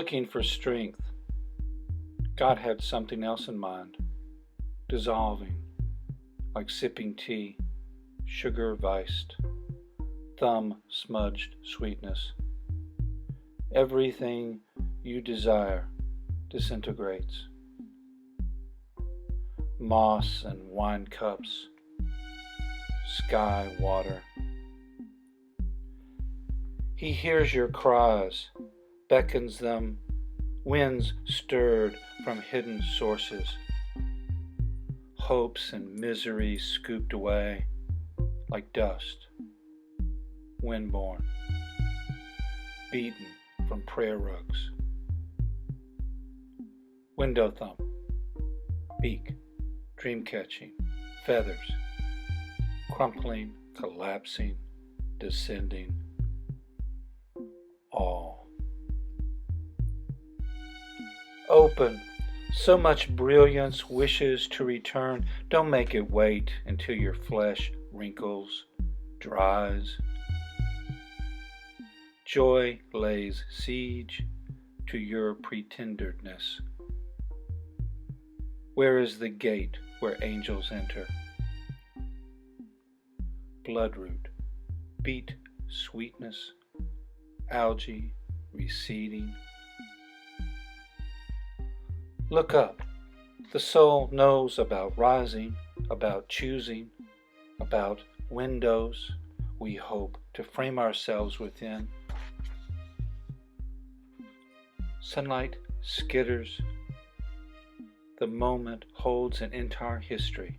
looking for strength. God had something else in mind, dissolving, like sipping tea, sugar viced, thumb smudged sweetness. Everything you desire disintegrates. Moss and wine cups, sky water. He hears your cries, beckons them, winds stirred from hidden sources, hopes and misery scooped away like dust, windborne, beaten from prayer rugs. Window thump, beak, dream-catching, feathers, crumpling, collapsing, descending, all. Open, so much brilliance wishes to return. Don't make it wait until your flesh wrinkles, dries. Joy lays siege to your pretenderness. Where is the gate where angels enter? Bloodroot, beet sweetness, algae receding. Look up. The soul knows about rising, about choosing, about windows we hope to frame ourselves within. Sunlight skitters. The moment holds an entire history.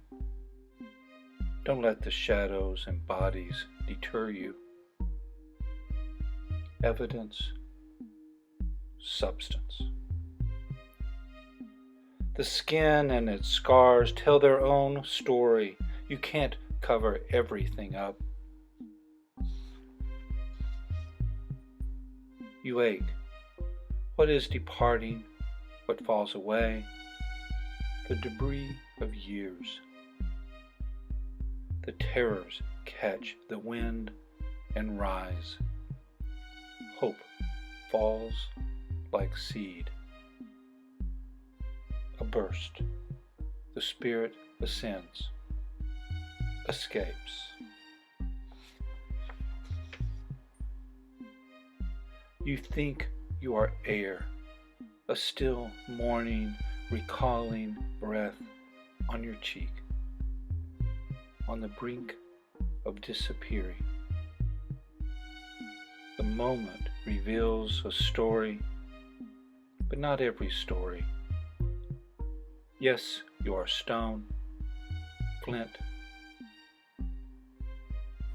Don't let the shadows and bodies deter you. Evidence, substance. The skin and its scars tell their own story. You can't cover everything up. You ache. What is departing? What falls away? The debris of years. The terrors catch the wind and rise. Hope falls like seed. A burst. The spirit ascends, escapes. You think you are air, a still morning recalling breath on your cheek, on the brink of disappearing. The moment reveals a story, but not every story. Yes, you are stone, flint,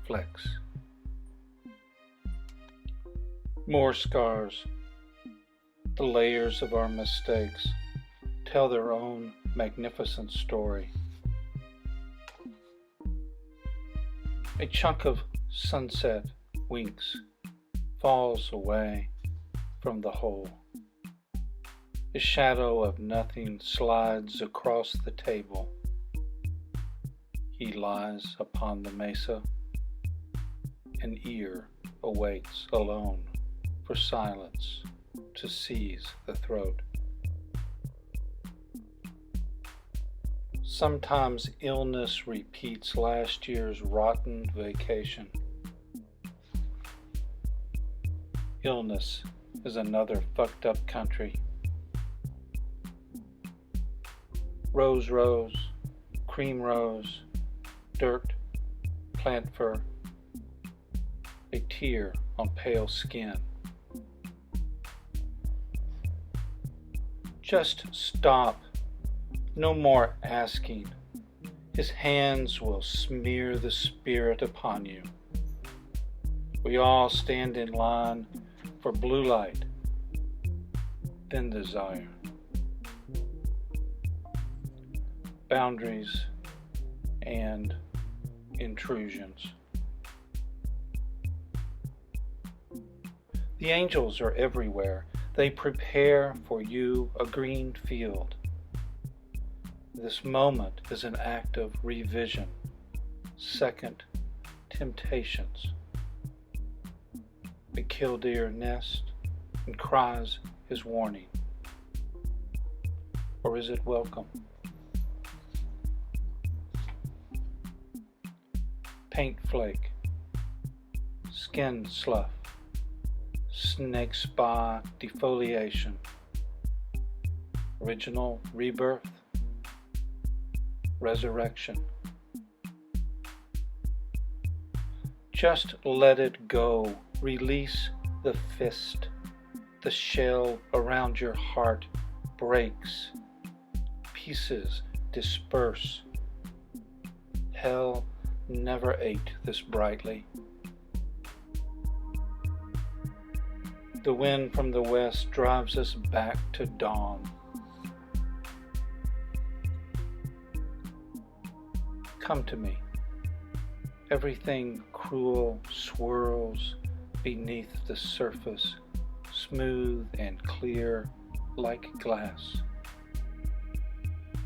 flex. More scars. The layers of our mistakes tell their own magnificent story. A chunk of sunset winks, falls away from the whole. A shadow of nothing slides across the table. He lies upon the mesa. An ear awaits alone for silence to seize the throat. Sometimes illness repeats last year's rotten vacation. Illness is another fucked up country. Rose rose, cream rose, dirt, plant fur, a tear on pale skin. Just stop. No more asking. His hands will smear the spirit upon you. We all stand in line for blue light, then desire. Boundaries and intrusions. The angels are everywhere. They prepare for you a green field. This moment is an act of revision, second temptations. A killdeer nests and cries is warning? Or is it welcome? Paint flake, skin slough, snake spa defoliation, original rebirth, resurrection. Just let it go. Release the fist. The shell around your heart breaks. Pieces disperse. Hell never ate this brightly. The wind from the west drives us back to dawn. Come to me. Everything cruel swirls beneath the surface, smooth and clear like glass.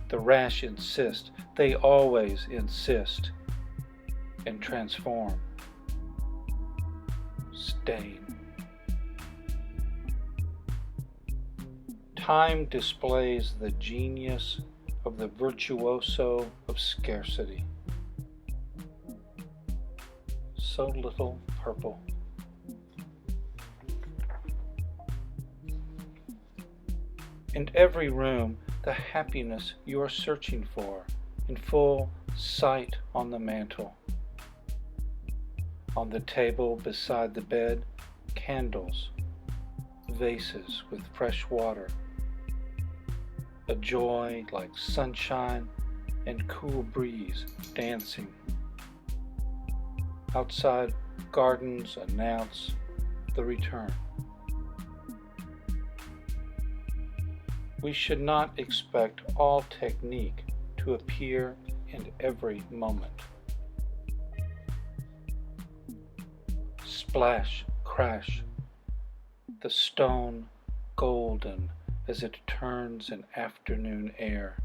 The rash insist, they always insist, and transform. Stain. Time displays the genius of the virtuoso of scarcity. So little purple. In every room, the happiness you are searching for, in full sight on the mantel. On the table beside the bed, candles, vases with fresh water. A joy like sunshine and cool breeze dancing. Outside gardens announce the return. We should not expect all technique to appear in every moment. Splash, crash, the stone golden as it turns in afternoon air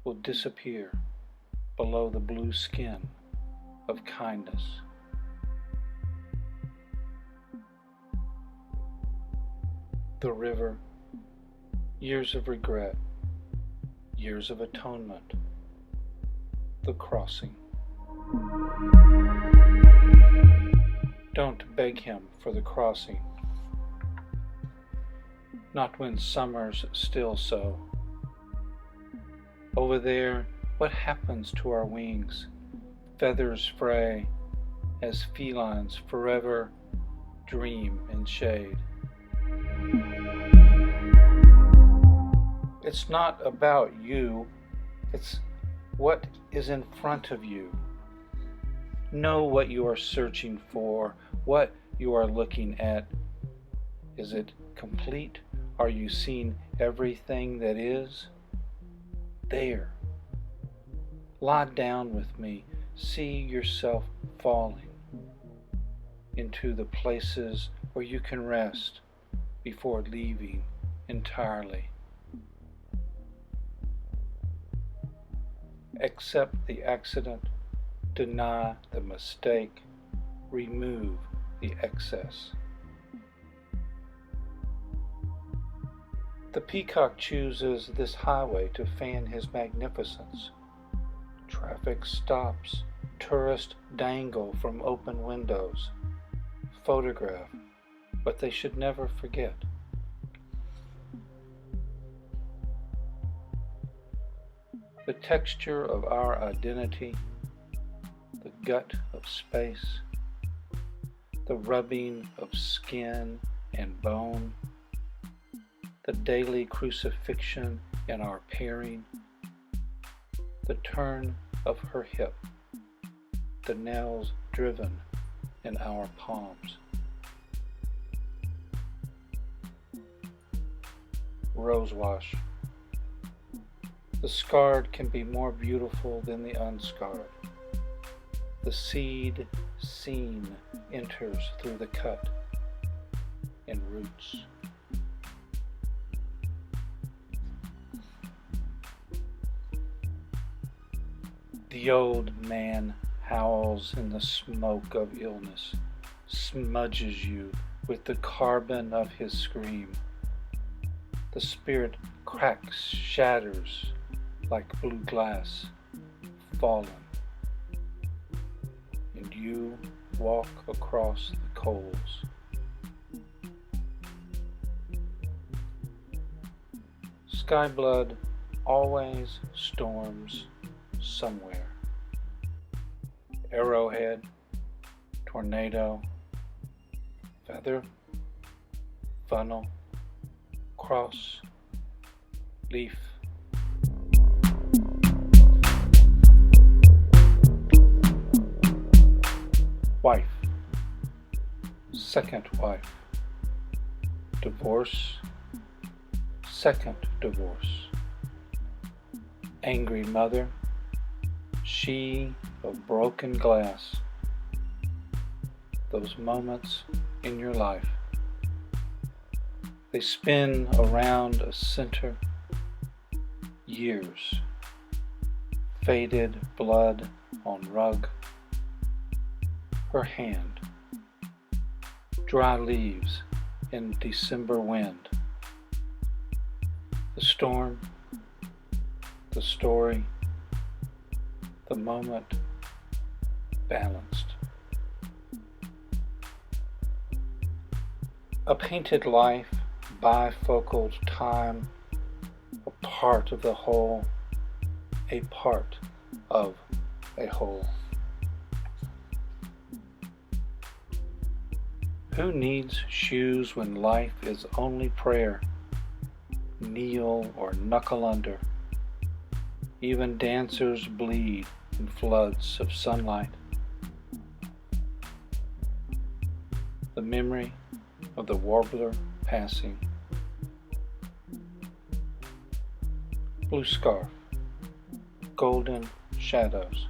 will disappear below the blue skin of kindness. The river, years of regret, years of atonement, the crossing. Don't beg him for the crossing, not when summer's still so. Over there, what happens to our wings? Feathers fray as felines forever dream in shade. It's not about you, it's what is in front of you. Know what you are searching for, what you are looking at. Is it complete? Are you seeing everything that is? There. Lie down with me. See yourself falling into the places where you can rest before leaving entirely. Accept the accident, deny the mistake, remove the excess. The peacock chooses this highway to fan his magnificence. Traffic stops, tourists dangle from open windows, photograph what they should never forget. The texture of our identity, the gut of space, the rubbing of skin and bone, the daily crucifixion in our pairing, the turn of her hip, the nails driven in our palms. Rose wash. The scarred can be more beautiful than the unscarred. The seed seen enters through the cut and roots. The old man howls in the smoke of illness, smudges you with the carbon of his scream. The spirit cracks, shatters like blue glass, fallen. And you walk across the coals. Sky blood always storms somewhere. Arrowhead, tornado, feather, funnel, cross, leaf. Wife, second wife, divorce, second divorce. Angry mother, she of broken glass. Those moments in your life, they spin around a center, years, faded blood on rug, her hand, dry leaves in December wind, the storm, the story, the moment balanced. A painted life, bifocal time, a part of the whole, a part of a whole. Who needs shoes when life is only prayer? Kneel or knuckle under. Even dancers bleed in floods of sunlight. The memory of the warbler passing. Blue scarf, golden shadows,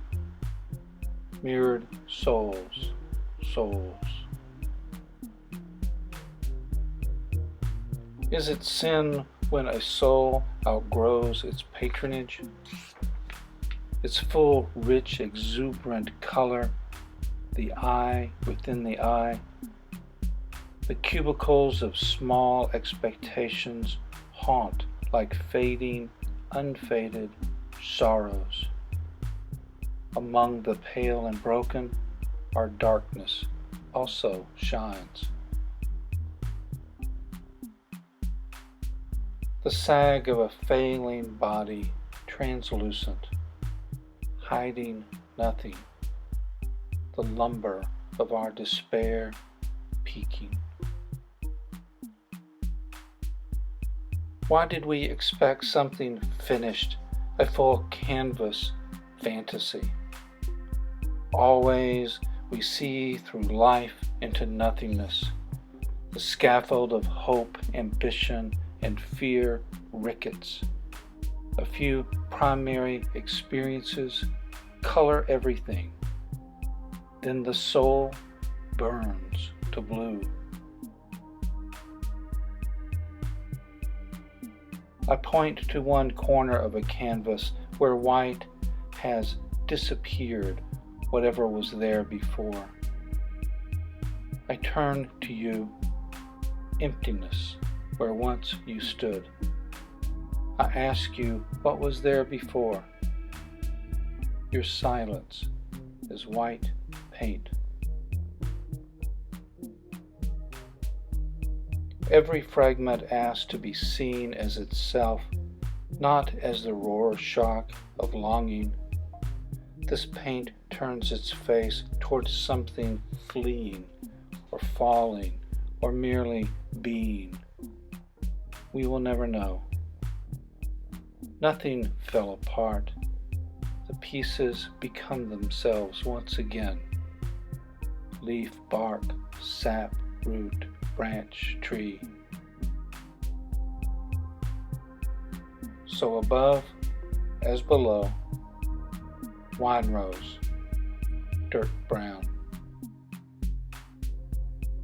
mirrored souls, souls. Is it sin when a soul outgrows its patronage? Its full, rich, exuberant color, the eye within the eye, the cubicles of small expectations haunt like fading, unfaded sorrows. Among the pale and broken, our darkness also shines. The sag of a failing body, translucent, hiding nothing. The lumber of our despair, peaking. Why did we expect something finished, a full canvas fantasy? Always we see through life into nothingness. The scaffold of hope, ambition, and fear rickets. A few primary experiences color everything. Then the soul burns to blue. I point to one corner of a canvas where white has disappeared, whatever was there before. I turn to you, emptiness, where once you stood. I ask you, what was there before? Your silence is white paint. Every fragment asks to be seen as itself, not as the roar shock of longing. This paint turns its face towards something fleeing, or falling, or merely being. We will never know. Nothing fell apart. The pieces become themselves once again. Leaf, bark, sap, root, branch, tree. So above as below, wine rose, dirt brown.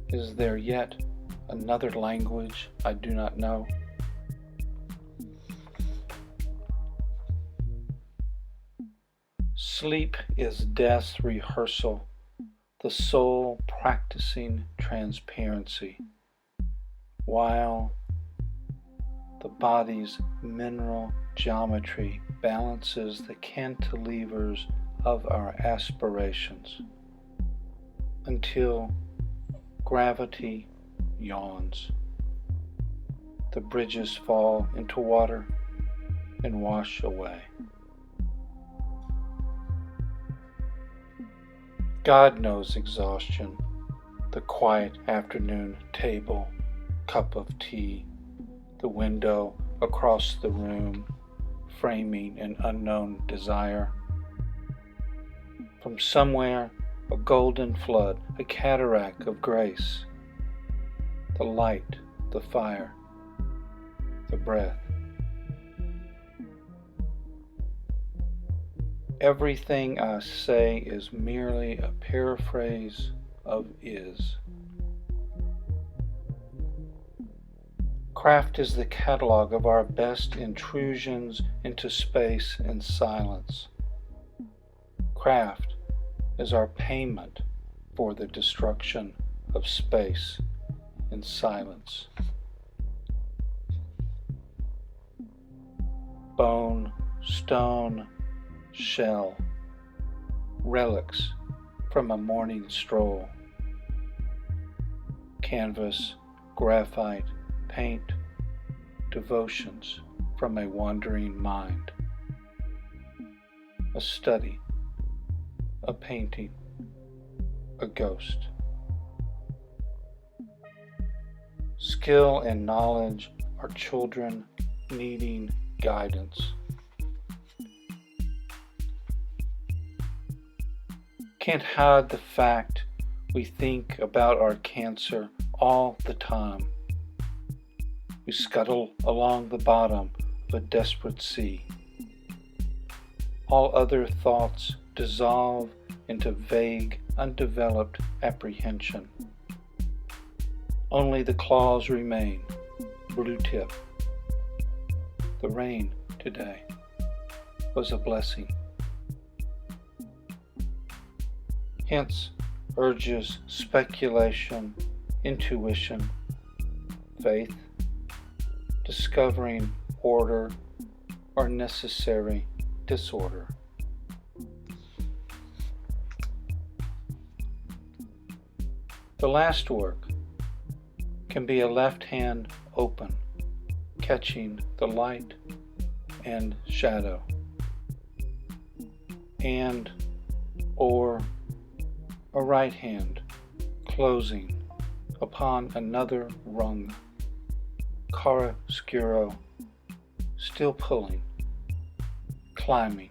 Is there yet another language I do not know? Sleep is death's rehearsal, the soul practicing transparency, while the body's mineral geometry balances the cantilevers of our aspirations until gravity yawns. The bridges fall into water and wash away. God knows exhaustion, the quiet afternoon table, cup of tea, the window across the room, framing an unknown desire. From somewhere, a golden flood, a cataract of grace, the light, the fire, the breath. Everything I say is merely a paraphrase of is. Craft is the catalog of our best intrusions into space and silence. Craft is our payment for the destruction of space and silence. Bone, stone, shell, relics from a morning stroll. Canvas, graphite, paint, devotions from a wandering mind. A study, a painting, a ghost. Skill and knowledge are children needing guidance. Can't hide the fact we think about our cancer all the time. We scuttle along the bottom of a desperate sea. All other thoughts dissolve into vague, undeveloped apprehension. Only the claws remain, blue tip. The rain today was a blessing. Hence, urges speculation, intuition, faith, discovering order or necessary disorder. The last work can be a left hand open, catching the light and shadow, and or a right hand closing upon another rung, chiaroscuro, still pulling, climbing.